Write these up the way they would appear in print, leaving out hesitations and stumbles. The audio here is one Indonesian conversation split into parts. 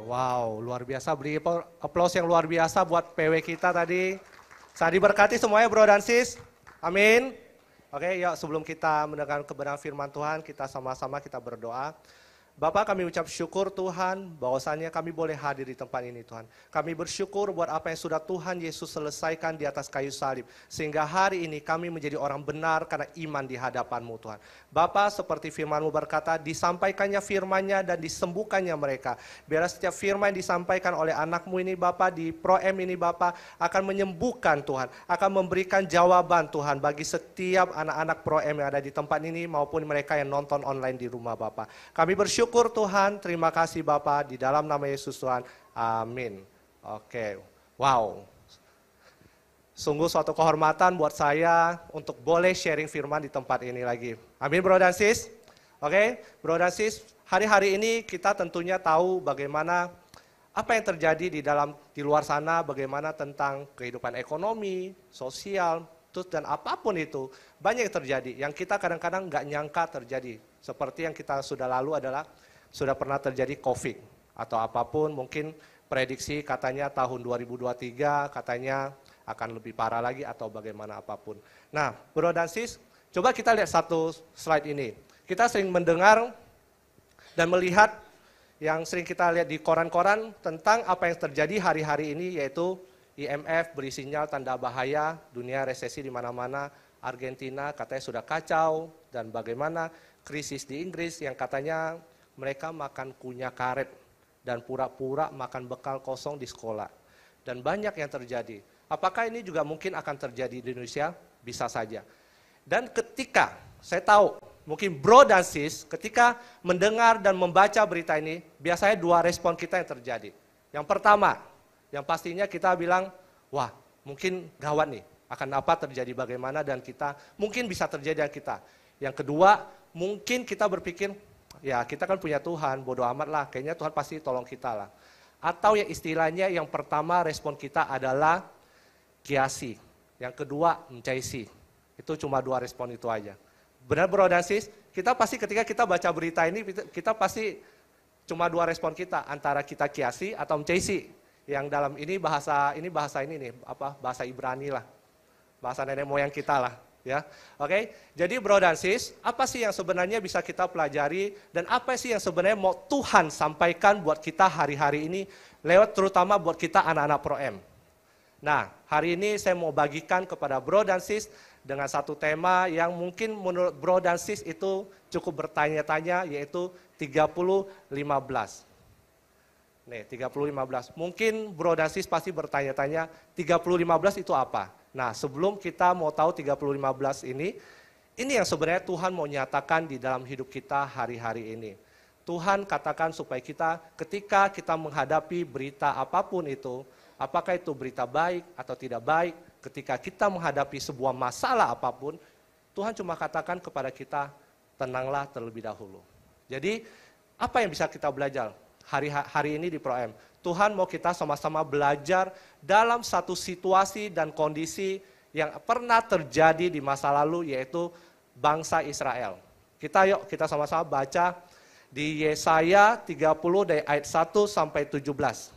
Wow, luar biasa. Beri aplaus yang luar biasa buat PW kita tadi. Saya diberkati semuanya bro dan sis. Amin. Oke, yuk sebelum kita mendengar kebenaran firman Tuhan, kita sama-sama kita berdoa. Bapak, kami ucap syukur Tuhan bahwasannya kami boleh hadir di tempat ini Tuhan. Kami bersyukur buat apa yang sudah Tuhan Yesus selesaikan di atas kayu salib. Sehingga hari ini kami menjadi orang benar karena iman di hadapan-Mu Tuhan. Bapak, seperti firman-Mu berkata, disampaikannya firman-Nya dan disembuhkannya mereka. Biarlah setiap firman yang disampaikan oleh anak-Mu ini Bapak, di Pro M ini Bapak, akan menyembuhkan Tuhan. Akan memberikan jawaban Tuhan bagi setiap anak-anak Pro M yang ada di tempat ini maupun mereka yang nonton online di rumah Bapak. Kami bersyukur Tuhan, terima kasih Bapak, di dalam nama Yesus Tuhan, amin. Oke, wow. Sungguh suatu kehormatan buat saya untuk boleh sharing firman di tempat ini lagi. Amin bro dan sis. Oke, bro dan sis, hari-hari ini kita tentunya tahu bagaimana apa yang terjadi di luar sana, bagaimana tentang kehidupan ekonomi, sosial, dan apapun itu, banyak yang terjadi. Yang kita kadang-kadang nggak nyangka terjadi. Seperti yang kita sudah lalu adalah, sudah pernah terjadi COVID. Atau apapun, mungkin prediksi katanya tahun 2023, katanya akan lebih parah lagi atau bagaimana apapun. Nah, bro dan sis, coba kita lihat satu slide ini. Kita sering mendengar dan melihat yang sering kita lihat di koran-koran tentang apa yang terjadi hari-hari ini, yaitu IMF beri sinyal tanda bahaya, dunia resesi di mana-mana, Argentina katanya sudah kacau, dan bagaimana krisis di Inggris yang katanya mereka makan kunyah karet dan pura-pura makan bekal kosong di sekolah. Dan banyak yang terjadi. Apakah ini juga mungkin akan terjadi di Indonesia? Bisa saja. Dan ketika, saya tahu, mungkin bro dan sis, ketika mendengar dan membaca berita ini, biasanya dua respon kita yang terjadi. Yang pertama, yang pastinya kita bilang, wah mungkin gawat nih, akan apa terjadi bagaimana dan kita, mungkin bisa terjadi dengan kita. Yang kedua, mungkin kita berpikir, ya kita kan punya Tuhan, bodoh amat lah, kayaknya Tuhan pasti tolong kita lah. Atau yang istilahnya yang pertama respon kita adalah kiasi, yang kedua mencaisi. Itu cuma dua respon itu aja. Benar bro dan sis, kita pasti ketika kita baca berita ini, kita pasti cuma dua respon kita, antara kita kiasi atau mencaisi. Yang dalam ini bahasa ini nih, bahasa Ibrani lah, bahasa nenek moyang kita lah. Ya, oke. Jadi bro dan sis, apa sih yang sebenarnya bisa kita pelajari dan apa sih yang sebenarnya mau Tuhan sampaikan buat kita hari-hari ini, lewat terutama buat kita anak-anak Pro M. Nah, hari ini saya mau bagikan kepada bro dan sis dengan satu tema yang mungkin menurut bro dan sis itu cukup bertanya-tanya, yaitu 30-15. Nih, 30-15. Mungkin bro dan sis pasti bertanya-tanya, 30-15 itu apa? Nah, sebelum kita mau tahu 30-15 ini yang sebenarnya Tuhan mau nyatakan di dalam hidup kita hari-hari ini. Tuhan katakan supaya kita, ketika kita menghadapi berita apapun itu, apakah itu berita baik atau tidak baik, ketika kita menghadapi sebuah masalah apapun, Tuhan cuma katakan kepada kita, tenanglah terlebih dahulu. Jadi, apa yang bisa kita belajar hari ini di Pro M? Tuhan mau kita sama-sama belajar dalam satu situasi dan kondisi yang pernah terjadi di masa lalu, yaitu bangsa Israel. Kita sama-sama baca di Yesaya 30 dari ayat 1 sampai 17.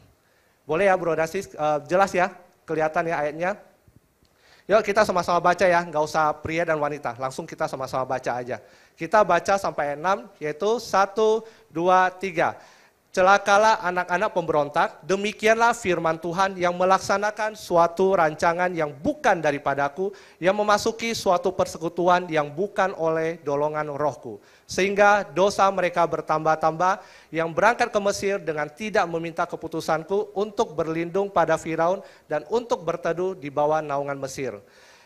Boleh ya bro dan sis, jelas ya, kelihatan ya ayatnya. Yuk kita sama-sama baca ya, nggak usah pria dan wanita, langsung kita sama-sama baca aja. Kita baca sampai ayat 6, yaitu 1, 2, 3. Celakalah anak-anak pemberontak, demikianlah firman Tuhan yang melaksanakan suatu rancangan yang bukan daripadaku, yang memasuki suatu persekutuan yang bukan oleh dolongan rohku. Sehingga dosa mereka bertambah-tambah, yang berangkat ke Mesir dengan tidak meminta keputusanku untuk berlindung pada Firaun dan untuk berteduh di bawah naungan Mesir.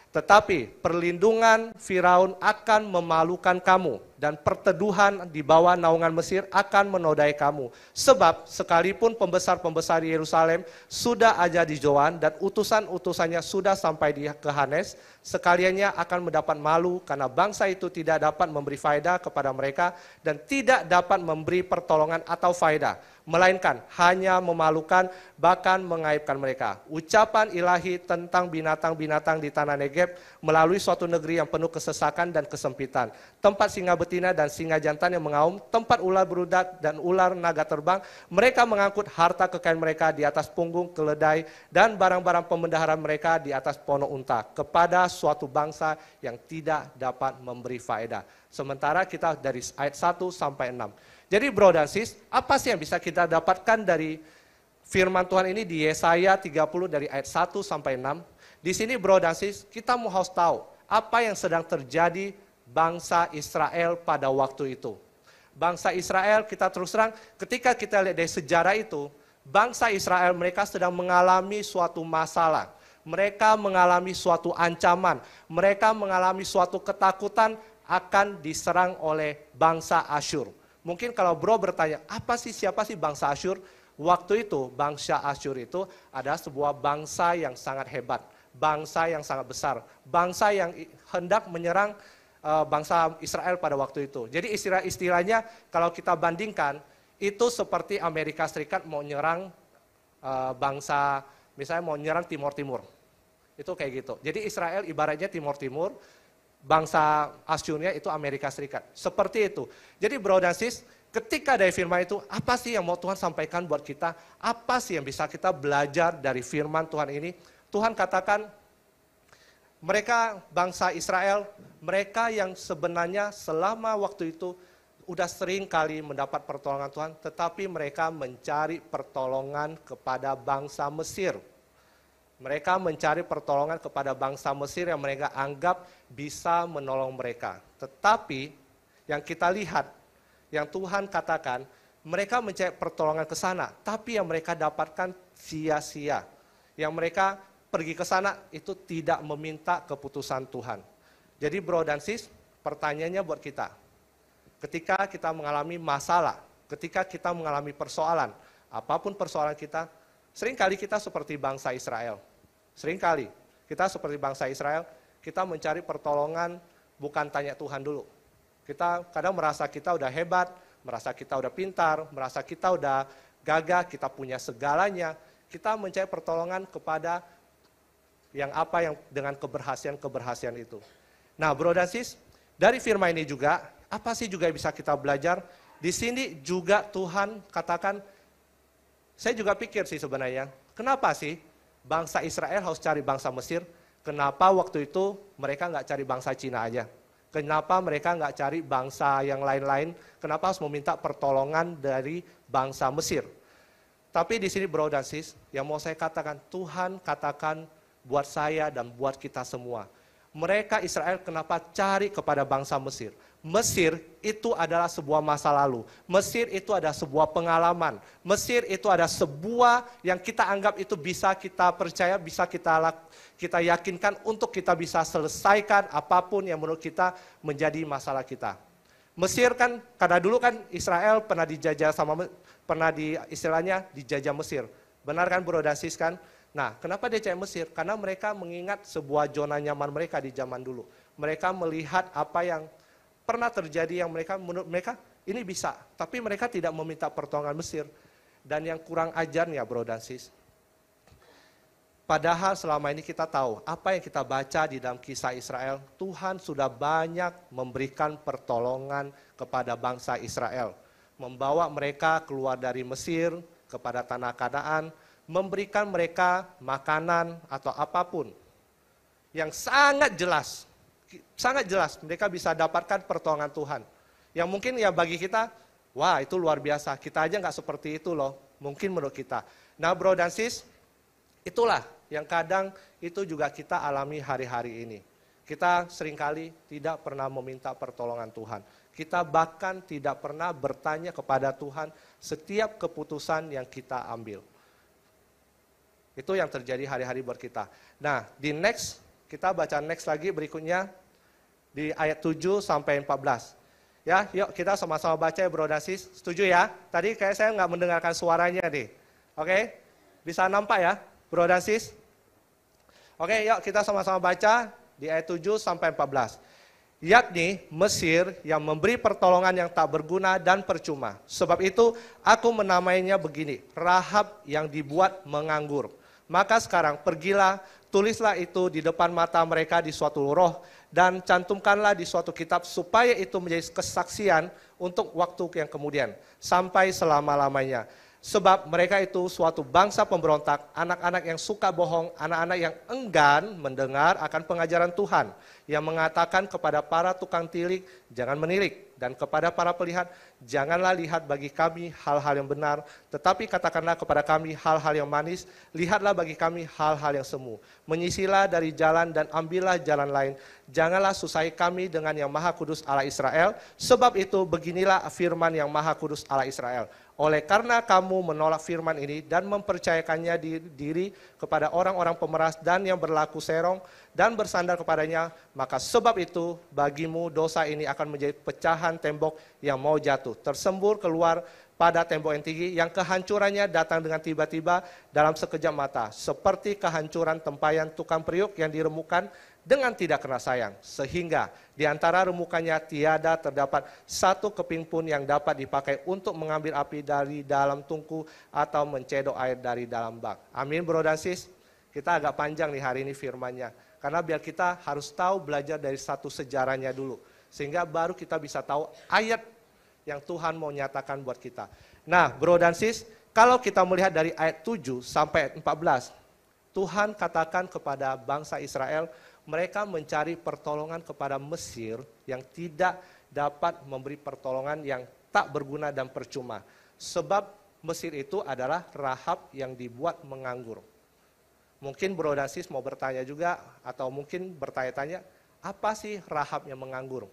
Tetapi perlindungan Firaun akan memalukan kamu dan perteduhan di bawah naungan Mesir akan menodai kamu. Sebab sekalipun pembesar-pembesar Yerusalem sudah ada di Zoan dan utusan-utusannya sudah sampai di Hanes, sekaliannya akan mendapat malu karena bangsa itu tidak dapat memberi faedah kepada mereka dan tidak dapat memberi pertolongan atau faedah. melainkan hanya memalukan, bahkan mengaibkan mereka. Ucapan ilahi tentang binatang-binatang di tanah Negeb melalui suatu negeri yang penuh kesesakan dan kesempitan. Tempat singa betina dan singa jantan yang mengaum, tempat ular berudak dan ular naga terbang. Mereka mengangkut harta kekayaan mereka di atas punggung keledai dan barang-barang pembendaharaan mereka di atas ponok unta kepada suatu bangsa yang tidak dapat memberi faedah. Sementara kita dari ayat 1 sampai 6. Jadi bro dan sis, apa sih yang bisa kita dapatkan dari firman Tuhan ini di Yesaya 30 dari ayat 1 sampai 6. Di sini bro dan sis, kita mau harus tahu apa yang sedang terjadi bangsa Israel pada waktu itu. Bangsa Israel, kita terus terang, ketika kita lihat dari sejarah itu, bangsa Israel mereka sedang mengalami suatu masalah. Mereka mengalami suatu ancaman, mereka mengalami suatu ketakutan akan diserang oleh bangsa Asyur. Mungkin kalau bro bertanya, siapa sih bangsa Asyur? Waktu itu bangsa Asyur itu adalah sebuah bangsa yang sangat hebat, bangsa yang sangat besar, bangsa yang hendak menyerang bangsa Israel pada waktu itu. Jadi istilahnya kalau kita bandingkan, itu seperti Amerika Serikat mau nyerang bangsa, misalnya mau nyerang Timur Timur. Itu kayak gitu. Jadi Israel ibaratnya Timur Timur, bangsa Asyurnya itu Amerika Serikat. Seperti itu. Jadi bro dan sis, ketika dari firman itu, apa sih yang mau Tuhan sampaikan buat kita? Apa sih yang bisa kita belajar dari firman Tuhan ini? Tuhan katakan, mereka bangsa Israel, mereka yang sebenarnya selama waktu itu udah sering kali mendapat pertolongan Tuhan, tetapi mereka mencari pertolongan kepada bangsa Mesir. Mereka mencari pertolongan kepada bangsa Mesir yang mereka anggap bisa menolong mereka. Tetapi yang kita lihat, yang Tuhan katakan, mereka mencari pertolongan ke sana, tapi yang mereka dapatkan sia-sia. Yang mereka pergi ke sana itu tidak meminta keputusan Tuhan. Jadi bro dan sis, pertanyaannya buat kita. Ketika kita mengalami masalah, ketika kita mengalami persoalan, apapun persoalan kita, seringkali kita seperti bangsa Israel. Seringkali kita seperti bangsa Israel, kita mencari pertolongan bukan tanya Tuhan dulu. Kita kadang merasa kita udah hebat, merasa kita udah pintar, merasa kita udah gagah, kita punya segalanya. Kita mencari pertolongan kepada yang dengan keberhasilan itu. Nah bro dan sis, dari firman ini juga, apa sih juga bisa kita belajar? Di sini juga Tuhan katakan, saya juga pikir sih sebenarnya, kenapa sih bangsa Israel harus cari bangsa Mesir? Kenapa waktu itu mereka nggak cari bangsa Cina aja? Kenapa mereka nggak cari bangsa yang lain-lain? Kenapa harus meminta pertolongan dari bangsa Mesir? Tapi di sini bro dan sis, yang mau saya katakan, Tuhan katakan buat saya dan buat kita semua. Mereka Israel kenapa cari kepada bangsa Mesir? Mesir itu adalah sebuah masa lalu. Mesir itu adalah sebuah pengalaman. Mesir itu adalah sebuah yang kita anggap itu bisa kita percaya, bisa kita yakinkan untuk kita bisa selesaikan apapun yang menurut kita menjadi masalah kita. Mesir kan, karena dulu kan Israel pernah dijajah istilahnya dijajah Mesir. Benar kan bro dan sis kan? Nah, kenapa dia cari Mesir? Karena mereka mengingat sebuah zona nyaman mereka di zaman dulu. Mereka melihat apa yang pernah terjadi yang menurut mereka ini bisa. Tapi mereka tidak meminta pertolongan Mesir. Dan yang kurang ajarnya bro dan sis. Padahal selama ini kita tahu apa yang kita baca di dalam kisah Israel. Tuhan sudah banyak memberikan pertolongan kepada bangsa Israel. Membawa mereka keluar dari Mesir kepada tanah Kanaan. Memberikan mereka makanan atau apapun. Yang sangat jelas mereka bisa dapatkan pertolongan Tuhan. Yang mungkin ya bagi kita, wah itu luar biasa, kita aja nggak seperti itu loh, mungkin menurut kita. Nah bro dan sis, itulah yang kadang itu juga kita alami hari-hari ini. Kita seringkali tidak pernah meminta pertolongan Tuhan. Kita bahkan tidak pernah bertanya kepada Tuhan setiap keputusan yang kita ambil. Itu yang terjadi hari-hari buat kita. Nah di next, kita baca next lagi berikutnya di ayat 7 sampai 14. Ya, yuk kita sama-sama baca ya bro dan sis. Setuju ya? Tadi kayak saya nggak mendengarkan suaranya nih. Oke? Bisa nampak ya bro dan sis? Oke, yuk kita sama-sama baca di ayat 7 sampai 14. yakni Mesir yang memberi pertolongan yang tak berguna dan percuma. Sebab itu aku menamainya begini, Rahab yang dibuat menganggur. Maka sekarang pergilah, tulislah itu di depan mata mereka di suatu roh, dan cantumkanlah di suatu kitab supaya itu menjadi kesaksian untuk waktu yang kemudian, sampai selama-lamanya. Sebab mereka itu suatu bangsa pemberontak, anak-anak yang suka bohong, anak-anak yang enggan mendengar akan pengajaran Tuhan, yang mengatakan kepada para tukang tilik, jangan menilik, dan kepada para pelihat, janganlah lihat bagi kami hal-hal yang benar, tetapi katakanlah kepada kami hal-hal yang manis, lihatlah bagi kami hal-hal yang semu. Menyisilah dari jalan dan ambillah jalan lain, janganlah susahi kami dengan yang Maha Kudus Allah Israel, sebab itu beginilah firman yang Maha Kudus Allah Israel. Oleh karena kamu menolak firman ini dan mempercayakannya diri kepada orang-orang pemeras dan yang berlaku serong dan bersandar kepadanya, maka sebab itu bagimu dosa ini akan menjadi pecahan tembok yang mau jatuh, tersembur keluar pada tembok yang tinggi, yang kehancurannya datang dengan tiba-tiba dalam sekejap mata, seperti kehancuran tempayan tukang periuk yang diremukan dengan tidak kena sayang, sehingga di antara remukannya tiada terdapat satu keping pun yang dapat dipakai untuk mengambil api dari dalam tungku atau mencedok air dari dalam bak. Amin, bro dan sis. Kita agak panjang nih hari ini firmannya, karena biar kita harus tahu belajar dari satu sejarahnya dulu, sehingga baru kita bisa tahu ayat yang Tuhan mau nyatakan buat kita. Nah, bro dan sis, kalau kita melihat dari ayat 7 sampai 14, Tuhan katakan kepada bangsa Israel, mereka mencari pertolongan kepada Mesir yang tidak dapat memberi pertolongan yang tak berguna dan percuma. Sebab Mesir itu adalah Rahab yang dibuat menganggur. Mungkin bro dan sis mau bertanya juga, atau mungkin bertanya-tanya, apa sih Rahab yang menganggur?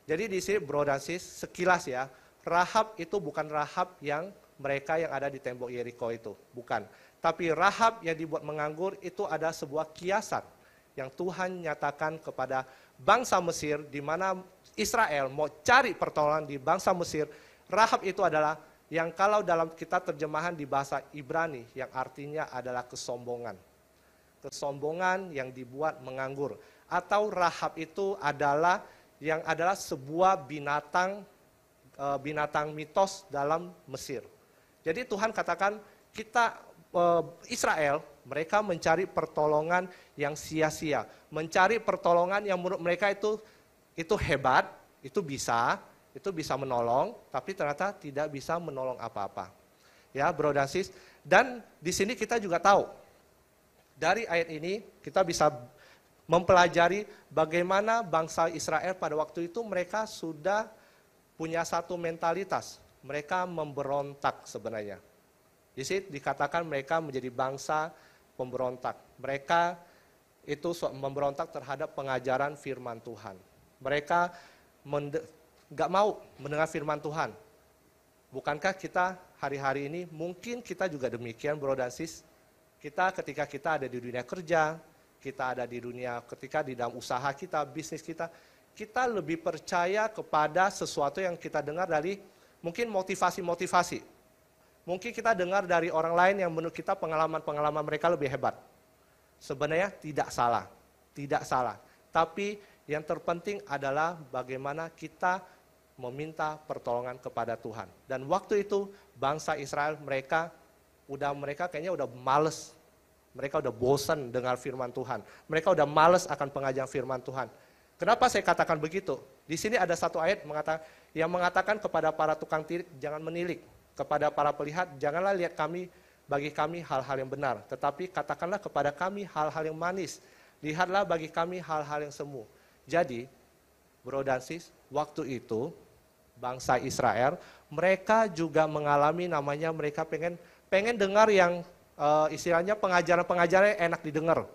Jadi di sini bro dan sis, sekilas ya, Rahab itu bukan Rahab yang mereka yang ada di tembok Yeriko itu, bukan. Tapi Rahab yang dibuat menganggur itu ada sebuah kiasan yang Tuhan nyatakan kepada bangsa Mesir, di mana Israel mau cari pertolongan di bangsa Mesir. Rahab itu adalah yang kalau dalam kita terjemahan di bahasa Ibrani, yang artinya adalah kesombongan. Kesombongan yang dibuat menganggur. Atau Rahab itu adalah yang adalah sebuah binatang mitos dalam Mesir. Jadi Tuhan katakan kita Israel, mereka mencari pertolongan yang sia-sia, mencari pertolongan yang menurut mereka itu hebat, itu bisa menolong, tapi ternyata tidak bisa menolong apa-apa. Ya, bro dan sis. Dan di sini kita juga tahu, dari ayat ini kita bisa mempelajari bagaimana bangsa Israel pada waktu itu mereka sudah punya satu mentalitas, mereka memberontak sebenarnya. Di sini dikatakan mereka menjadi bangsa pemberontak. Mereka itu memberontak terhadap pengajaran firman Tuhan. Mereka nggak mau mendengar firman Tuhan. Bukankah kita hari-hari ini, mungkin kita juga demikian bro dan sis. Ketika kita ada di dunia kerja, kita ada di dunia ketika di dalam usaha kita, bisnis kita lebih percaya kepada sesuatu yang kita dengar dari mungkin motivasi-motivasi. Mungkin kita dengar dari orang lain yang menurut kita pengalaman-pengalaman mereka lebih hebat. Sebenarnya tidak salah. Tapi yang terpenting adalah bagaimana kita meminta pertolongan kepada Tuhan. Dan waktu itu bangsa Israel mereka kayaknya udah males. Mereka udah bosan dengar firman Tuhan. Mereka udah males akan pengajaran firman Tuhan. Kenapa saya katakan begitu? Di sini ada satu ayat yang mengatakan kepada para tukang tilik, jangan menilik. Kepada para pelihat, janganlah lihat bagi kami hal-hal yang benar, tetapi katakanlah kepada kami hal-hal yang manis. Lihatlah bagi kami hal-hal yang semu. Jadi, bro dan sis, waktu itu bangsa Israel, mereka juga mengalami namanya mereka pengen dengar yang istilahnya pengajaran-pengajaran yang enak didengar.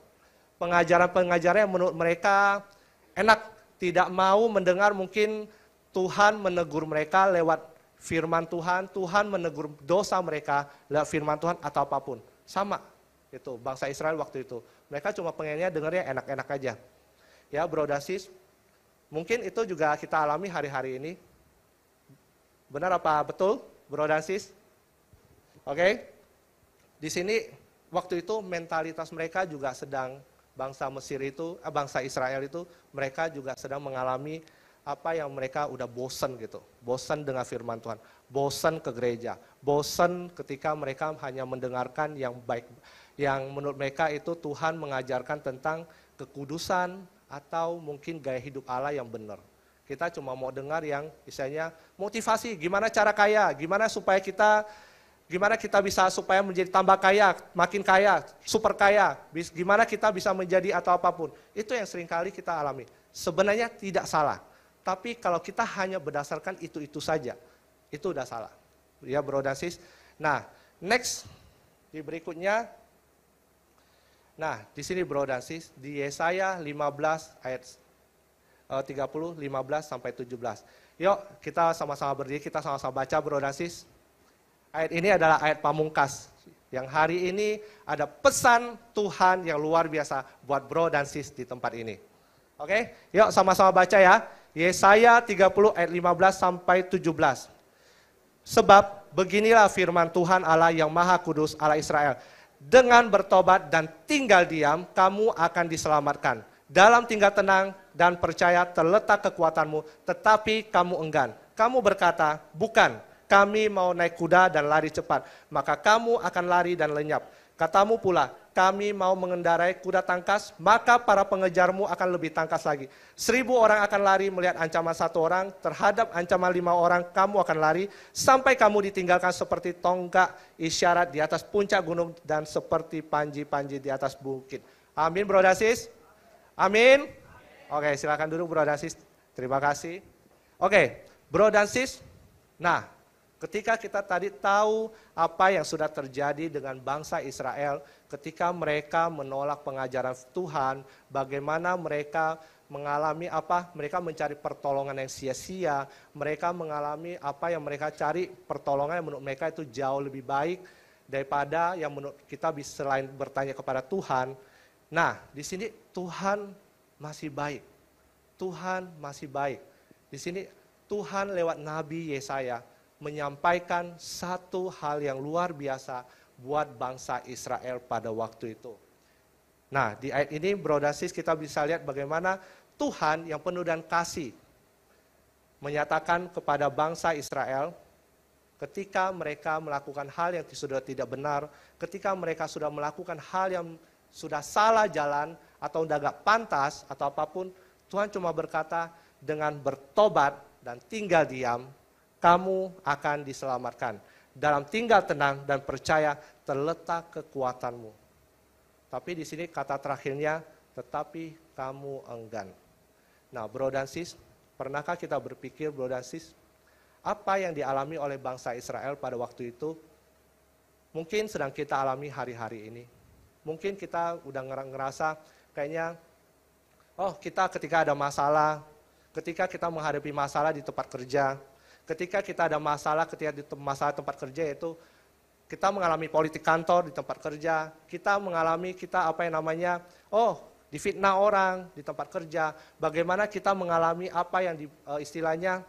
Pengajaran-pengajaran yang menurut mereka enak, tidak mau mendengar mungkin Tuhan menegur mereka lewat firman Tuhan, Tuhan menegur dosa mereka lewat firman Tuhan atau apapun. Sama, itu bangsa Israel waktu itu. Mereka cuma pengennya dengarnya enak-enak aja. Ya bro dan sis, mungkin itu juga kita alami hari-hari ini. Benar apa betul bro dan sis? Oke. Di sini waktu itu mentalitas mereka juga sedang bangsa Mesir itu, bangsa Israel itu, mereka juga sedang mengalami apa yang mereka udah bosan gitu. Bosan dengan firman Tuhan, bosan ke gereja, bosan ketika mereka hanya mendengarkan yang baik, yang menurut mereka itu Tuhan mengajarkan tentang kekudusan atau mungkin gaya hidup Allah yang benar. Kita cuma mau dengar yang misalnya motivasi, gimana cara kaya, gimana kita bisa supaya menjadi tambah kaya, makin kaya, super kaya, gimana kita bisa menjadi atau apapun. Itu yang seringkali kita alami. Sebenarnya tidak salah, tapi kalau kita hanya berdasarkan itu saja, itu udah salah. Ya bro dan sis. Nah, next, di berikutnya, nah di sini bro dan sis, di Yesaya 15 ayat 30, 15 sampai 17. Yuk kita sama-sama berdiri, kita sama-sama baca bro dan sis. Ayat ini adalah ayat pamungkas, yang hari ini ada pesan Tuhan yang luar biasa buat bro dan sis di tempat ini. Oke, yuk sama-sama baca ya. Yesaya 30 ayat 15 sampai 17. Sebab beginilah firman Tuhan Allah yang Maha Kudus Allah Israel. Dengan bertobat dan tinggal diam, kamu akan diselamatkan. Dalam tinggal tenang dan percaya terletak kekuatanmu, tetapi kamu enggan. Kamu berkata, bukan. Kami mau naik kuda dan lari cepat, maka kamu akan lari dan lenyap. Katamu pula, kami mau mengendarai kuda tangkas, maka para pengejarmu akan lebih tangkas lagi. 1000 orang akan lari melihat ancaman 1 orang, terhadap ancaman 5 orang kamu akan lari, sampai kamu ditinggalkan seperti tonggak isyarat di atas puncak gunung dan seperti panji-panji di atas bukit. Amin bro dan sis? Amin? Oke, silakan duduk bro dan sis. Terima kasih. Oke, bro dan sis, nah, ketika kita tadi tahu apa yang sudah terjadi dengan bangsa Israel, ketika mereka menolak pengajaran Tuhan, bagaimana mereka mengalami apa? Mereka mencari pertolongan yang sia-sia, mereka mengalami apa yang mereka cari, pertolongan yang menurut mereka itu jauh lebih baik daripada yang menurut kita bisa selain bertanya kepada Tuhan. Nah, di sini Tuhan masih baik. Tuhan masih baik. Di sini Tuhan lewat Nabi Yesaya menyampaikan satu hal yang luar biasa buat bangsa Israel pada waktu itu. Nah, di ayat ini bro dan sis kita bisa lihat bagaimana Tuhan yang penuh dan kasih menyatakan kepada bangsa Israel ketika mereka melakukan hal yang sudah tidak benar, ketika mereka sudah melakukan hal yang sudah salah jalan atau udah gak pantas atau apapun, Tuhan cuma berkata dengan bertobat dan tinggal diam, kamu akan diselamatkan. Dalam tinggal tenang dan percaya terletak kekuatanmu. Tapi di sini kata terakhirnya, tetapi kamu enggan. Nah bro dan sis, pernahkah kita berpikir bro dan sis, apa yang dialami oleh bangsa Israel pada waktu itu, mungkin sedang kita alami hari-hari ini. Mungkin kita udah ngerasa kayaknya, oh kita ketika ada masalah, ketika kita menghadapi masalah di tempat kerja, ketika kita ada masalah, ketika di masalah tempat kerja yaitu kita mengalami politik kantor di tempat kerja, kita mengalami difitnah orang di tempat kerja, bagaimana kita mengalami apa yang istilahnya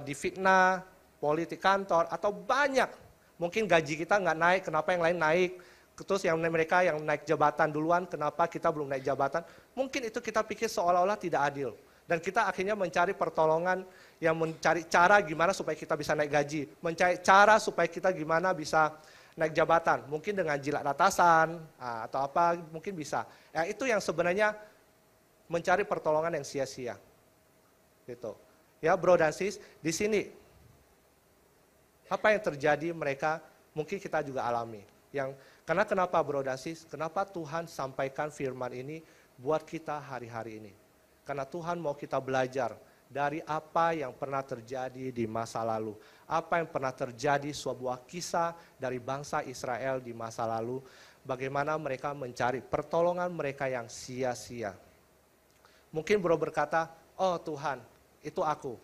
difitnah, politik kantor, atau banyak, mungkin gaji kita nggak naik, kenapa yang lain naik, terus yang mereka yang naik jabatan duluan, kenapa kita belum naik jabatan, mungkin itu kita pikir seolah-olah tidak adil. Dan kita akhirnya mencari pertolongan, yang mencari cara gimana supaya kita bisa naik gaji, mencari cara supaya kita gimana bisa naik jabatan, mungkin dengan jilat atasan atau apa mungkin bisa. Ya, itu yang sebenarnya mencari pertolongan yang sia-sia. Gitu. Ya bro dan sis, di sini apa yang terjadi mereka mungkin kita juga alami. Karena kenapa bro dan sis, kenapa Tuhan sampaikan firman ini buat kita hari-hari ini? Karena Tuhan mau kita belajar dari apa yang pernah terjadi di masa lalu. Apa yang pernah terjadi sebuah kisah dari bangsa Israel di masa lalu. Bagaimana mereka mencari pertolongan mereka yang sia-sia. Mungkin bro berkata, oh Tuhan itu aku.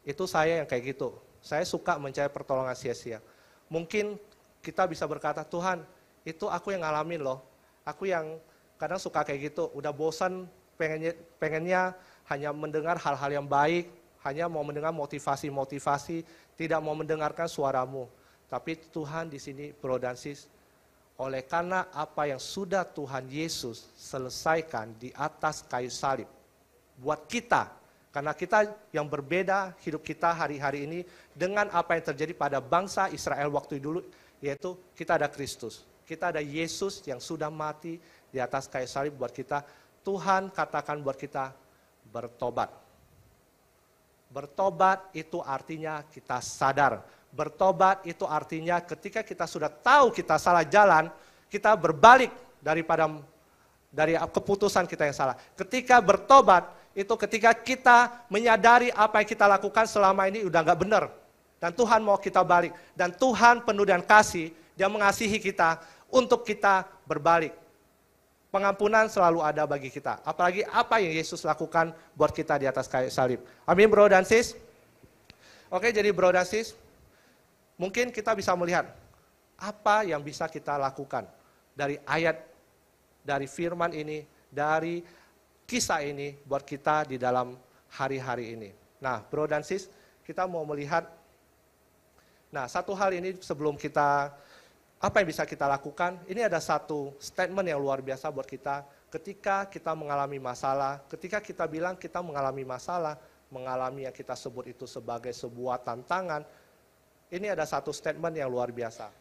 Itu saya yang kayak gitu. Saya suka mencari pertolongan sia-sia. Mungkin kita bisa berkata, Tuhan itu aku yang ngalamin loh. Aku yang kadang suka kayak gitu, udah bosan pengennya hanya mendengar hal-hal yang baik, hanya mau mendengar motivasi-motivasi, tidak mau mendengarkan suaramu. Tapi Tuhan di sini bro dan sis, Oleh karena apa yang sudah Tuhan Yesus selesaikan di atas kayu salib. Buat kita, karena kita yang berbeda hidup kita hari-hari ini dengan apa yang terjadi pada bangsa Israel waktu dulu, yaitu kita ada Kristus. Kita ada Yesus yang sudah mati di atas kayu salib buat kita. Tuhan katakan buat kita, bertobat. Bertobat itu artinya kita sadar. Bertobat itu artinya ketika kita sudah tahu kita salah jalan, kita berbalik dari keputusan kita yang salah. Ketika bertobat, itu ketika kita menyadari apa yang kita lakukan selama ini udah gak benar. Dan Tuhan mau kita balik. Dan Tuhan penuh dengan kasih, Dia mengasihi kita untuk kita berbalik. Pengampunan selalu ada bagi kita. Apalagi apa yang Yesus lakukan buat kita di atas kayu salib. Amin bro dan sis. Oke, jadi bro dan sis, mungkin kita bisa melihat apa yang bisa kita lakukan dari ayat, dari firman ini, dari kisah ini buat kita di dalam hari-hari ini. Nah bro dan sis, kita mau melihat, nah satu hal ini sebelum kita, apa yang bisa kita lakukan, ini ada satu statement yang luar biasa buat kita. Ketika kita mengalami masalah, ketika kita bilang kita mengalami masalah, mengalami yang kita sebut itu sebagai sebuah tantangan, ini ada satu statement yang luar biasa.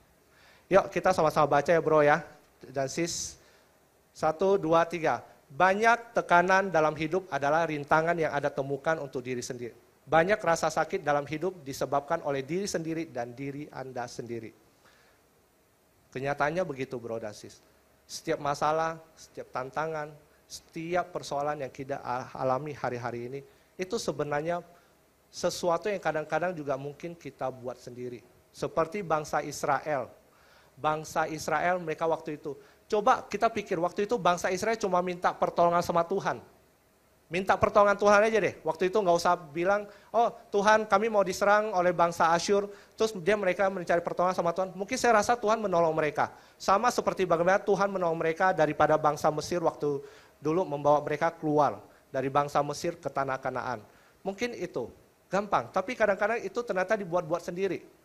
Yuk kita sama-sama baca ya bro ya, dan sis. 1, 2, 3. Banyak tekanan dalam hidup adalah rintangan yang Anda temukan untuk diri sendiri. Banyak rasa sakit dalam hidup disebabkan oleh diri sendiri dan diri Anda sendiri. Kenyataannya begitu bro dan sis. Setiap masalah, setiap tantangan, setiap persoalan yang kita alami hari-hari ini, itu sebenarnya sesuatu yang kadang-kadang juga mungkin kita buat sendiri. Seperti bangsa Israel. Bangsa Israel mereka waktu itu, coba kita pikir waktu itu bangsa Israel cuma minta pertolongan sama Tuhan. Minta pertolongan Tuhan aja deh. Waktu itu nggak usah bilang, oh Tuhan kami mau diserang oleh bangsa Asyur. Terus mereka mencari pertolongan sama Tuhan. Mungkin saya rasa Tuhan menolong mereka. Sama seperti bagaimana Tuhan menolong mereka daripada bangsa Mesir waktu dulu membawa mereka keluar. Dari bangsa Mesir ke tanah Kanaan. Mungkin itu gampang. Tapi kadang-kadang itu ternyata dibuat-buat sendiri.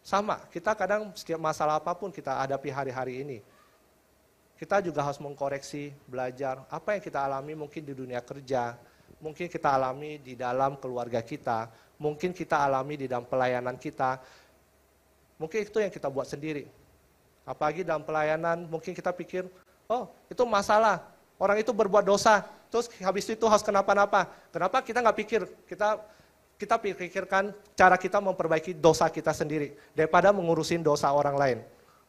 Sama, kita kadang setiap masalah apapun kita hadapi hari-hari ini. Kita juga harus mengkoreksi, belajar apa yang kita alami mungkin di dunia kerja, mungkin kita alami di dalam keluarga kita, mungkin kita alami di dalam pelayanan kita, mungkin itu yang kita buat sendiri. Apalagi dalam pelayanan mungkin kita pikir, oh itu masalah, orang itu berbuat dosa, terus habis itu harus kenapa-napa. Kenapa kita nggak pikir, kita pikirkan cara kita memperbaiki dosa kita sendiri, daripada mengurusin dosa orang lain.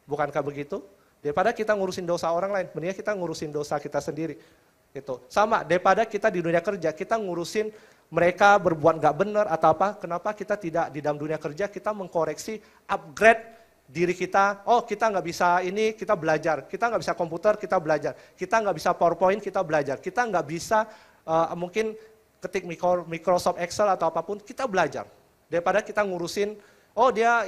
Bukankah begitu? Daripada kita ngurusin dosa orang lain, mendingan kita ngurusin dosa kita sendiri. Gitu. Sama, daripada kita di dunia kerja, kita ngurusin mereka berbuat nggak benar atau apa, kenapa kita tidak di dalam dunia kerja, kita mengkoreksi, upgrade diri kita, oh kita nggak bisa ini, kita belajar. Kita nggak bisa komputer, kita belajar. Kita nggak bisa PowerPoint, kita belajar. Kita nggak bisa mungkin ketik Microsoft Excel atau apapun, kita belajar. Daripada kita ngurusin, oh dia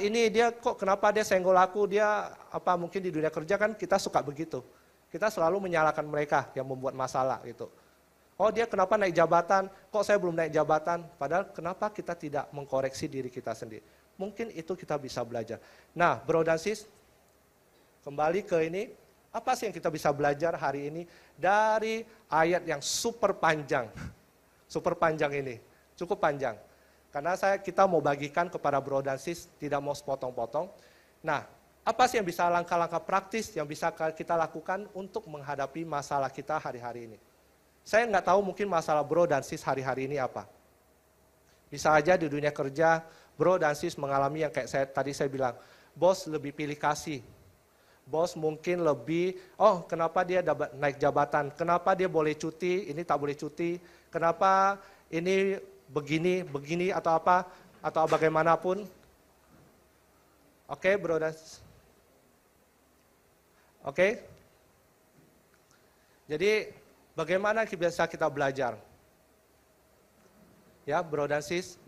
kok kenapa dia senggol aku, dia apa mungkin di dunia kerja kan kita suka begitu. Kita selalu menyalahkan mereka yang membuat masalah gitu. Oh dia kenapa naik jabatan, kok saya belum naik jabatan, padahal kenapa kita tidak mengkoreksi diri kita sendiri. Mungkin itu kita bisa belajar. Nah bro dan sis, kembali ke ini, apa sih yang kita bisa belajar hari ini dari ayat yang super panjang. Super panjang ini, cukup panjang. Karena kita mau bagikan kepada bro dan sis, tidak mau sepotong-potong. Nah, apa sih yang bisa langkah-langkah praktis yang bisa kita lakukan untuk menghadapi masalah kita hari-hari ini? Saya nggak tahu mungkin masalah bro dan sis hari-hari ini apa. Bisa aja di dunia kerja, bro dan sis mengalami yang kayak tadi saya bilang, bos lebih pilih kasih. Bos mungkin lebih, oh kenapa dia naik jabatan, kenapa dia boleh cuti, ini tak boleh cuti, kenapa ini begini atau apa, atau bagaimanapun. Oke, bro dan oke. Jadi bagaimana bisa kita belajar? Ya, bro dan sis.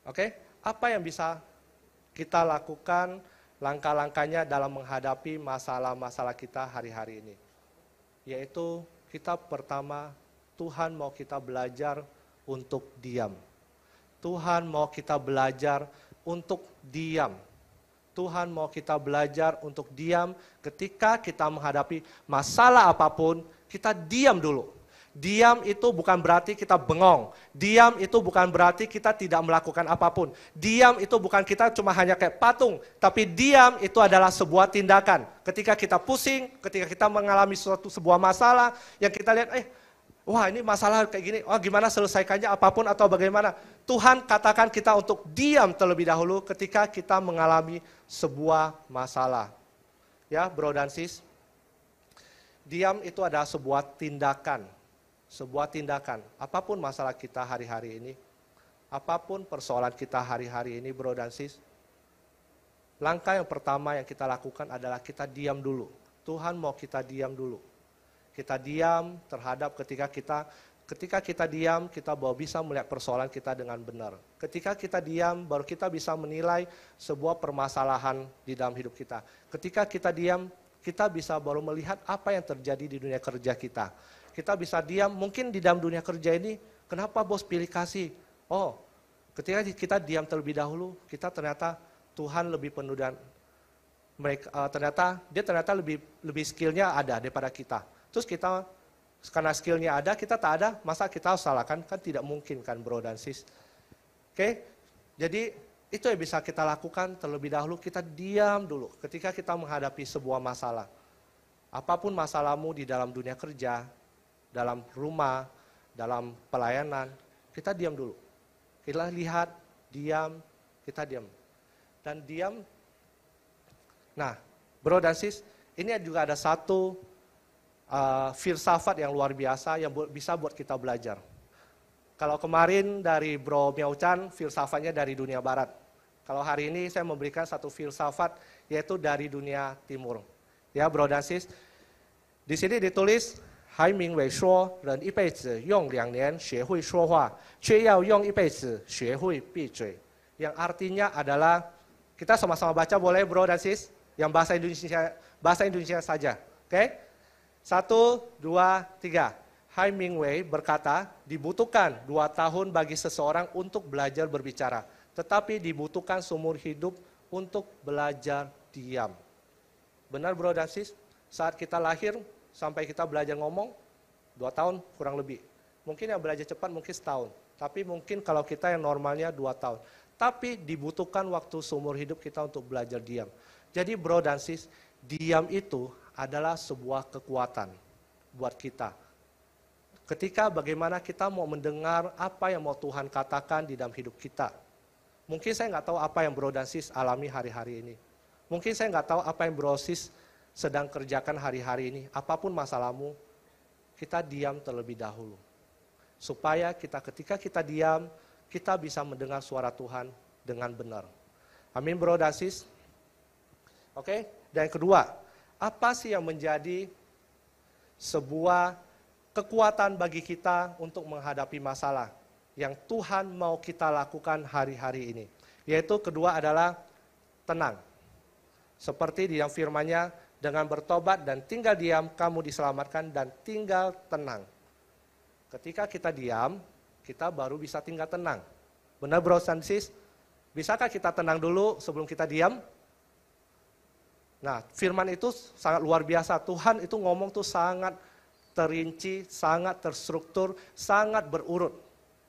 Oke, apa yang bisa kita lakukan langkah-langkahnya dalam menghadapi masalah-masalah kita hari-hari ini? Yaitu kita pertama, Tuhan mau kita belajar untuk diam. Tuhan mau kita belajar untuk diam. Tuhan mau kita belajar untuk diam ketika kita menghadapi masalah apapun, kita diam dulu. Diam itu bukan berarti kita bengong. Diam itu bukan berarti kita tidak melakukan apapun. Diam itu bukan kita cuma hanya kayak patung. Tapi diam itu adalah sebuah tindakan. Ketika kita pusing, ketika kita mengalami sebuah masalah, yang kita lihat, wah ini masalah kayak gini, gimana selesaikannya apapun atau bagaimana. Tuhan katakan kita untuk diam terlebih dahulu ketika kita mengalami sebuah masalah. Ya bro dan sis, diam itu adalah sebuah tindakan. Sebuah tindakan, apapun masalah kita hari-hari ini, apapun persoalan kita hari-hari ini bro dan sis, langkah yang pertama yang kita lakukan adalah kita diam dulu. Tuhan mau kita diam dulu. Kita diam terhadap ketika kita diam, kita baru bisa melihat persoalan kita dengan benar. Ketika kita diam, baru kita bisa menilai sebuah permasalahan di dalam hidup kita. Ketika kita diam, kita bisa baru melihat apa yang terjadi di dunia kerja kita. Kita bisa diam, mungkin di dalam dunia kerja ini, kenapa bos pilih kasih? Oh, ketika kita diam terlebih dahulu, kita ternyata Tuhan lebih penuh dan mereka ternyata lebih skillnya ada daripada kita. Terus kita, karena skillnya ada, kita tak ada, masa kita harus salahkan? Kan tidak mungkin kan bro dan sis. Oke, jadi itu yang bisa kita lakukan terlebih dahulu, kita diam dulu ketika kita menghadapi sebuah masalah. Apapun masalahmu di dalam dunia kerja, dalam rumah, dalam pelayanan, kita diam dulu. Kita lihat, diam, kita diam. Dan diam, nah bro dan sis, ini juga ada satu filsafat yang luar biasa yang bisa buat kita belajar. Kalau kemarin dari bro Miao Chan, filsafatnya dari dunia barat. Kalau hari ini saya memberikan satu filsafat, yaitu dari dunia timur. Ya bro dan sis, di sini ditulis, 海明伟说，人一辈子用2年学会说话，却要用一辈子学会闭嘴。Yang artinya adalah, kita sama-sama baca boleh bro dan sis? Yang bahasa Indonesia saja. Oke? 1, 2, 3. Hai Mingwei berkata, dibutuhkan 2 tahun bagi seseorang untuk belajar berbicara. Tetapi dibutuhkan seumur hidup untuk belajar diam. Benar bro dan sis? Saat kita lahir, sampai kita belajar ngomong, 2 tahun kurang lebih. Mungkin yang belajar cepat mungkin setahun. Tapi mungkin kalau kita yang normalnya 2 tahun. Tapi dibutuhkan waktu seumur hidup kita untuk belajar diam. Jadi bro dan sis, diam itu adalah sebuah kekuatan buat kita. Ketika bagaimana kita mau mendengar apa yang mau Tuhan katakan di dalam hidup kita. Mungkin saya nggak tahu apa yang bro dan sis alami hari-hari ini. Mungkin saya nggak tahu apa yang bro sis sedang kerjakan hari-hari ini, apapun masalahmu, kita diam terlebih dahulu. Supaya ketika kita diam, kita bisa mendengar suara Tuhan dengan benar. Amin bro dan sis. Oke, dan yang kedua, apa sih yang menjadi sebuah kekuatan bagi kita untuk menghadapi masalah yang Tuhan mau kita lakukan hari-hari ini? Yaitu kedua adalah tenang. Seperti di dalam firman-Nya, dengan bertobat dan tinggal diam, kamu diselamatkan dan tinggal tenang. Ketika kita diam, kita baru bisa tinggal tenang. Benar bro dan sis? Bisakah kita tenang dulu sebelum kita diam? Nah, firman itu sangat luar biasa. Tuhan itu ngomong tuh sangat terinci, sangat terstruktur, sangat berurut.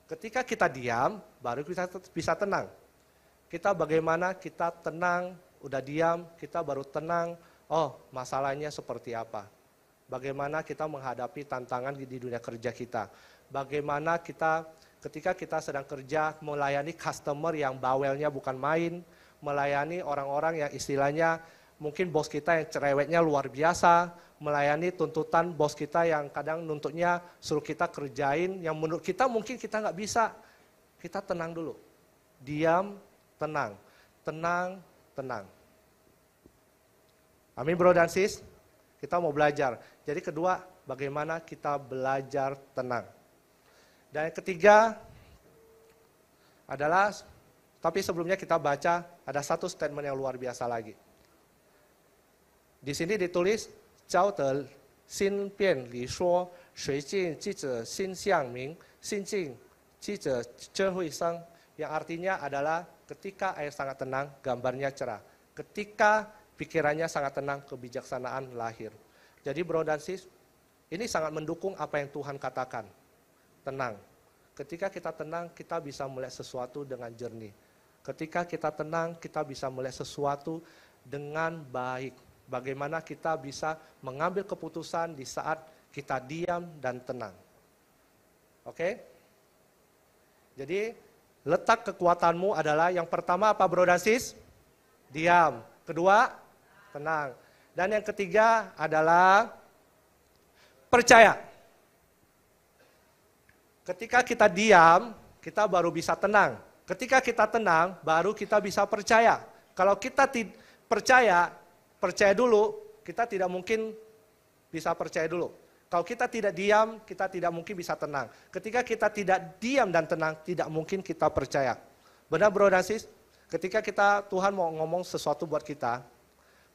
Ketika kita diam, baru kita bisa tenang. Kita bagaimana kita tenang, udah diam, kita baru tenang. Oh, masalahnya seperti apa? Bagaimana kita menghadapi tantangan di dunia kerja kita? Bagaimana kita ketika kita sedang kerja melayani customer yang bawelnya bukan main, melayani orang-orang yang istilahnya mungkin bos kita yang cerewetnya luar biasa, melayani tuntutan bos kita yang kadang nuntutnya suruh kita kerjain yang menurut kita mungkin kita nggak bisa. Kita tenang dulu. Diam, tenang. Tenang, tenang. Amin bro dan sis, kita mau belajar. Jadi kedua, bagaimana kita belajar tenang. Dan yang ketiga adalah, tapi sebelumnya kita baca, ada satu statement yang luar biasa lagi. Di sini ditulis, 教得心变理说，谁见记者心向明，心静记者就会生. Yang artinya adalah ketika air sangat tenang, gambarnya cerah. Ketika pikirannya sangat tenang, kebijaksanaan lahir. Jadi bro dan sis, ini sangat mendukung apa yang Tuhan katakan. Tenang. Ketika kita tenang, kita bisa melihat sesuatu dengan jernih. Ketika kita tenang, kita bisa melihat sesuatu dengan baik. Bagaimana kita bisa mengambil keputusan di saat kita diam dan tenang. Oke? Jadi, letak kekuatanmu adalah yang pertama apa bro dan sis? Diam. Kedua, tenang. Dan yang ketiga adalah percaya. Ketika kita diam, kita baru bisa tenang. Ketika kita tenang, baru kita bisa percaya. Kalau kita percaya dulu, kita tidak mungkin bisa percaya dulu. Kalau kita tidak diam, kita tidak mungkin bisa tenang. Ketika kita tidak diam dan tenang, tidak mungkin kita percaya. Benar bro dan sis? Ketika Tuhan mau ngomong sesuatu buat kita,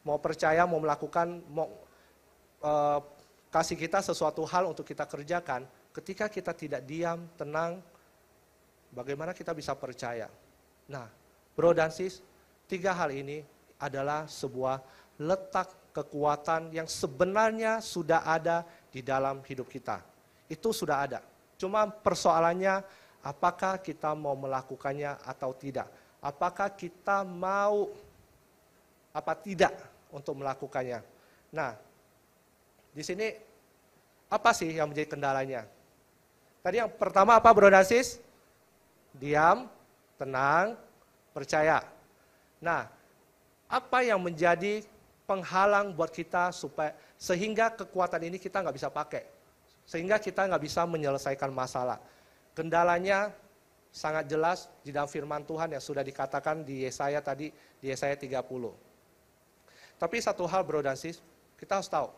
mau percaya, mau melakukan, mau kasih kita sesuatu hal untuk kita kerjakan, ketika kita tidak diam, tenang, bagaimana kita bisa percaya? Nah, bro dan sis, 3 hal ini adalah sebuah letak kekuatan yang sebenarnya sudah ada di dalam hidup kita. Itu sudah ada. Cuma persoalannya, apakah kita mau melakukannya atau tidak? Apakah kita mau apa tidak untuk melakukannya? Nah, di sini apa sih yang menjadi kendalanya? Tadi yang pertama apa bro dan sis? Diam, tenang, percaya. Nah, apa yang menjadi penghalang buat kita sehingga kekuatan ini kita nggak bisa pakai, sehingga kita nggak bisa menyelesaikan masalah? Kendalanya sangat jelas di dalam firman Tuhan yang sudah dikatakan di Yesaya tadi, di Yesaya 30. Tapi satu hal bro dan sis, kita harus tahu,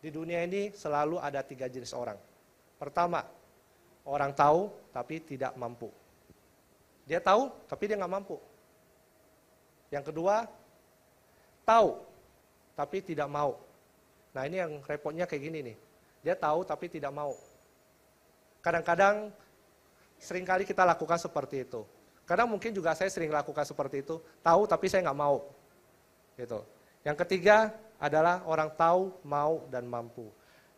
di dunia ini selalu ada 3 jenis orang. Pertama, orang tahu tapi tidak mampu. Dia tahu tapi dia nggak mampu. Yang kedua, tahu tapi tidak mau. Nah ini yang repotnya kayak gini nih. Dia tahu tapi tidak mau. Kadang-kadang seringkali kita lakukan seperti itu. Kadang mungkin juga saya sering lakukan seperti itu. Tahu tapi saya nggak mau. Gitu. Yang ketiga adalah orang tahu, mau, dan mampu.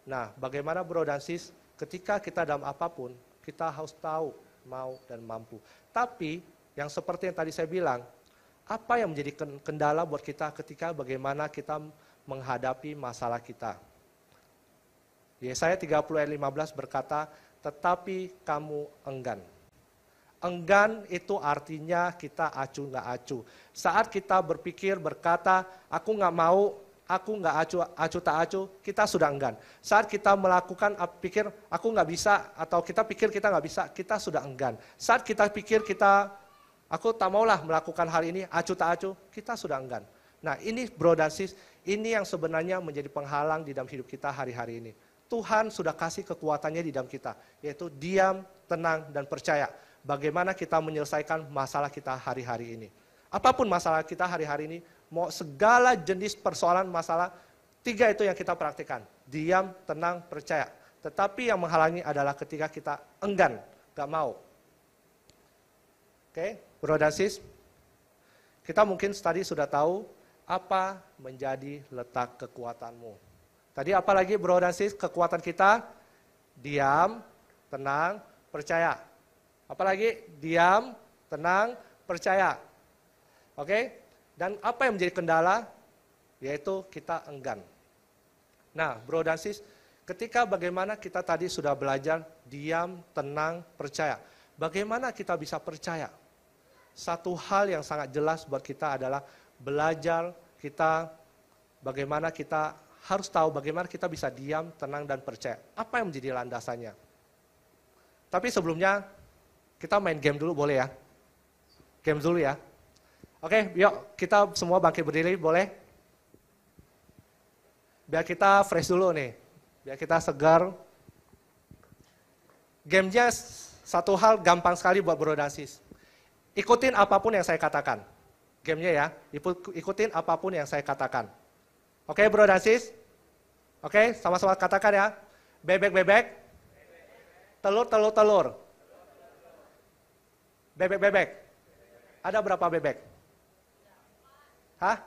Nah bagaimana bro dan sis, ketika kita dalam apapun, kita harus tahu, mau, dan mampu. Tapi yang seperti yang tadi saya bilang, apa yang menjadi kendala buat kita ketika bagaimana kita menghadapi masalah kita? Yesaya 30 ayat 15 berkata, tetapi kamu enggan. Enggan itu artinya kita acuh nggak acuh. Saat kita berpikir, berkata, aku nggak mau, aku nggak acuh tak acuh, kita sudah enggan. Saat kita melakukan, pikir aku nggak bisa, atau kita pikir kita nggak bisa, kita sudah enggan. Saat kita pikir aku tak maulah melakukan hal ini, acuh tak acuh, kita sudah enggan. Nah ini bro dan sis, ini yang sebenarnya menjadi penghalang di dalam hidup kita hari-hari ini. Tuhan sudah kasih kekuatannya di dalam kita, yaitu diam, tenang, dan percaya. Bagaimana kita menyelesaikan masalah kita hari-hari ini. Apapun masalah kita hari-hari ini, mau segala jenis persoalan masalah, 3 itu yang kita praktikkan. Diam, tenang, percaya. Tetapi yang menghalangi adalah ketika kita enggan, gak mau. Oke, bro dan sis, kita mungkin tadi sudah tahu apa menjadi letak kekuatanmu. Tadi apa lagi bro dan sis kekuatan kita? Diam, tenang, percaya. Apalagi? Diam, tenang, percaya. Oke? Dan apa yang menjadi kendala? Yaitu kita enggan. Nah bro dan sis, ketika bagaimana kita tadi sudah belajar diam, tenang, percaya. Bagaimana kita bisa percaya? Satu hal yang sangat jelas buat kita adalah belajar kita, bagaimana kita harus tahu bagaimana kita bisa diam, tenang, dan percaya. Apa yang menjadi landasannya? Tapi sebelumnya, kita main game dulu boleh ya? Game dulu ya. Oke, yuk kita semua bangkit berdiri, boleh? Biar kita fresh dulu nih, biar kita segar. Gamenya satu hal gampang sekali buat bro dan sis. Ikutin apapun yang saya katakan. Gamenya ya, ikutin apapun yang saya katakan. Oke bro dan sis? Oke, sama-sama katakan ya. Bebek-bebek. Telur-telur-telur. Bebek-bebek. Ada berapa bebek? Hah?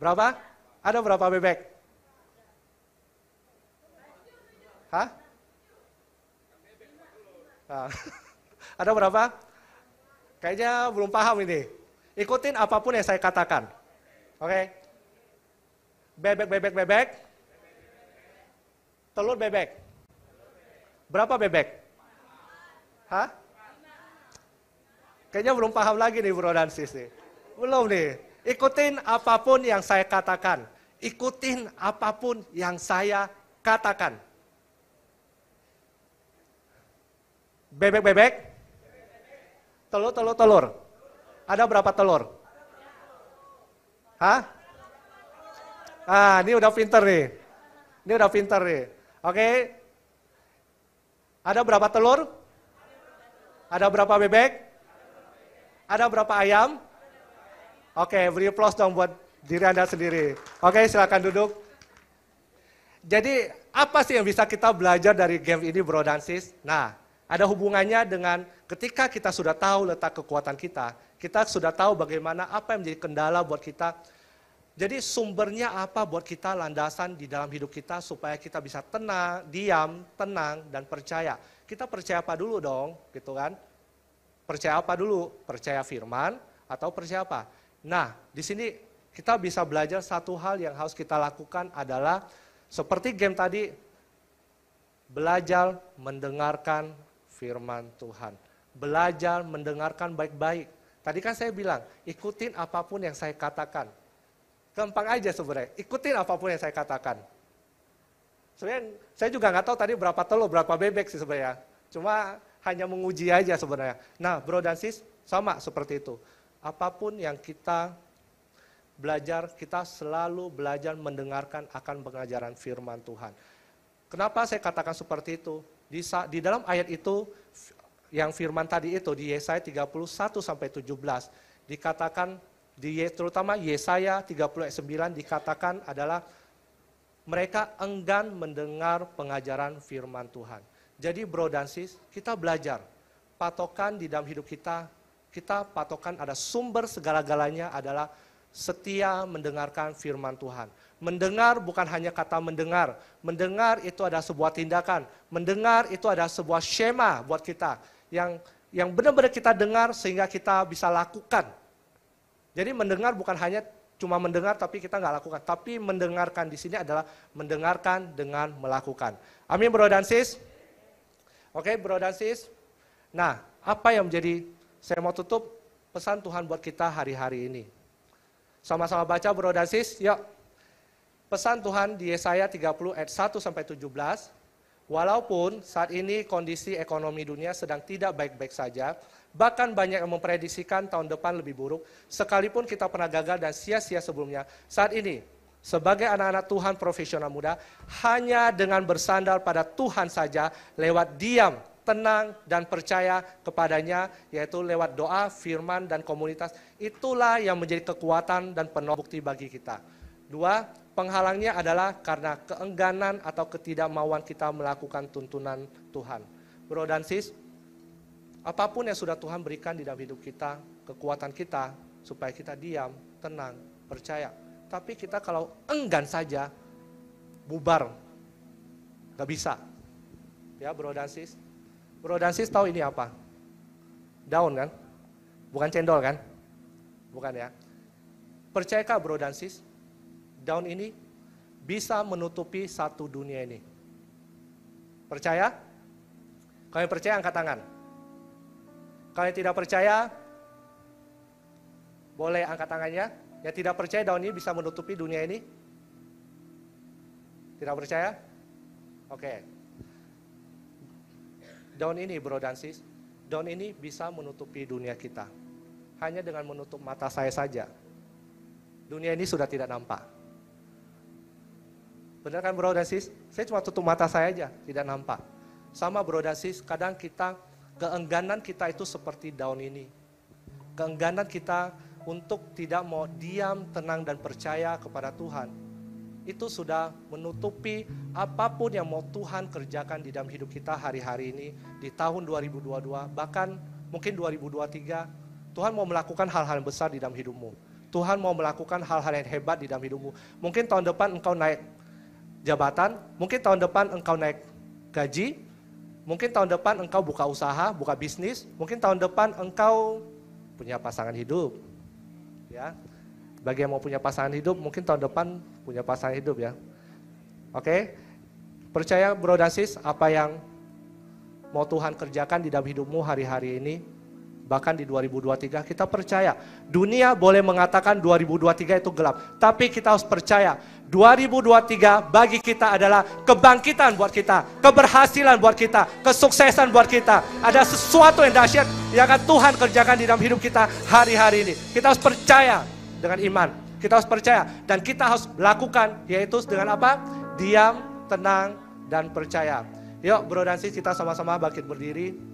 Berapa? Ada berapa bebek? Hah? Nah, ada berapa? Kayaknya belum paham ini. Ikutin apapun yang saya katakan. Oke? Bebek, bebek, bebek. Telur bebek. Berapa bebek? Hah? Kayaknya belum paham lagi nih bro dan sis nih. Belum nih. Ikutin apapun yang saya katakan. Ikutin apapun yang saya katakan. Bebek, bebek. Telur, telur, telur. Ada berapa telur? Hah? Ah, ini udah pinter nih. Ini udah pinter nih. Oke. Ada berapa telur? Ada berapa bebek? Ada berapa ayam? Oke, beri applause dong buat diri Anda sendiri. Oke, silakan duduk. Jadi, apa sih yang bisa kita belajar dari game ini, bro dan sis? Nah, ada hubungannya dengan ketika kita sudah tahu letak kekuatan kita sudah tahu bagaimana apa yang menjadi kendala buat kita. Jadi sumbernya apa buat kita, landasan di dalam hidup kita supaya kita bisa tenang, diam, tenang, dan percaya. Kita percaya apa dulu dong, gitu kan? Percaya apa dulu? Percaya firman atau percaya apa? Nah, di sini kita bisa belajar satu hal yang harus kita lakukan adalah seperti game tadi, belajar mendengarkan firman Tuhan. Belajar mendengarkan baik-baik. Tadi kan saya bilang, ikutin apapun yang saya katakan. Gampang aja sebenarnya, ikutin apapun yang saya katakan. Sebenarnya saya juga nggak tahu tadi berapa telur, berapa bebek sih sebenarnya. Cuma hanya menguji aja sebenarnya. Nah, bro dan sis, sama seperti itu. Apapun yang kita belajar, kita selalu belajar mendengarkan akan pengajaran firman Tuhan. Kenapa saya katakan seperti itu? Di dalam ayat itu, yang firman tadi itu, di Yesaya 31-17, dikatakan, terutama Yesaya 30:9 dikatakan adalah mereka enggan mendengar pengajaran firman Tuhan. Jadi bro dan sis, kita belajar. Patokan di dalam hidup kita patokan ada sumber segala-galanya adalah setia mendengarkan firman Tuhan. Mendengar bukan hanya kata mendengar. Mendengar itu ada sebuah tindakan. Mendengar itu ada sebuah skema buat kita. Yang benar-benar kita dengar sehingga kita bisa lakukan. Jadi mendengar bukan hanya cuma mendengar tapi kita nggak lakukan. Tapi mendengarkan di sini adalah mendengarkan dengan melakukan. Amin bro dan sis. Oke bro dan sis. Nah, apa yang menjadi, saya mau tutup pesan Tuhan buat kita hari-hari ini. Sama-sama baca bro dan sis, yuk. Pesan Tuhan di Yesaya 30 ayat 1-17. Walaupun saat ini kondisi ekonomi dunia sedang tidak baik-baik saja, bahkan banyak yang memprediksikan tahun depan lebih buruk, sekalipun kita pernah gagal dan sia-sia sebelumnya, saat ini, sebagai anak-anak Tuhan profesional muda, hanya dengan bersandar pada Tuhan saja, lewat diam, tenang, dan percaya kepadanya, yaitu lewat doa, firman, dan komunitas, itulah yang menjadi kekuatan dan penuh bukti bagi kita. 2, penghalangnya adalah karena keengganan atau ketidakmauan kita melakukan tuntunan Tuhan. Bro dan sis, apapun yang sudah Tuhan berikan di dalam hidup kita, kekuatan kita, supaya kita diam, tenang, percaya. Tapi kita kalau enggan saja, bubar. Gak bisa. Ya bro dan sis. Bro dan sis tahu ini apa? Daun kan? Bukan cendol kan? Bukan ya. Percayakah bro dan sis? Daun ini bisa menutupi satu dunia ini. Percaya? Kalau yang percaya angkat tangan. Kalau yang tidak percaya, boleh angkat tangannya. Yang tidak percaya daun ini bisa menutupi dunia ini? Tidak percaya? Oke. Daun ini bro dan sis, daun ini bisa menutupi dunia kita. Hanya dengan menutup mata saya saja. Dunia ini sudah tidak nampak. Benar kan bro dan sis? Saya cuma tutup mata saya aja, tidak nampak. Sama bro dan sis, kadang keengganan kita itu seperti daun ini. Keengganan kita untuk tidak mau diam, tenang, dan percaya kepada Tuhan. Itu sudah menutupi apapun yang mau Tuhan kerjakan di dalam hidup kita hari-hari ini, di tahun 2022, bahkan mungkin 2023, Tuhan mau melakukan hal-hal besar di dalam hidupmu. Tuhan mau melakukan hal-hal yang hebat di dalam hidupmu. Mungkin tahun depan engkau naik jabatan, mungkin tahun depan engkau naik gaji, mungkin tahun depan engkau buka usaha, buka bisnis, mungkin tahun depan engkau punya pasangan hidup. Ya. Bagi yang mau punya pasangan hidup, mungkin tahun depan punya pasangan hidup ya. Oke? Percaya bro dan sis, apa yang mau Tuhan kerjakan di dalam hidupmu hari-hari ini, bahkan di 2023, kita percaya. Dunia boleh mengatakan 2023 itu gelap, tapi kita harus percaya 2023 bagi kita adalah kebangkitan buat kita, keberhasilan buat kita, kesuksesan buat kita. Ada sesuatu yang dahsyat yang akan Tuhan kerjakan di dalam hidup kita hari-hari ini. Kita harus percaya dengan iman, kita harus percaya, dan kita harus lakukan, yaitu dengan apa? Diam, tenang, dan percaya. Yuk bro dan sis, kita sama-sama bangkit berdiri.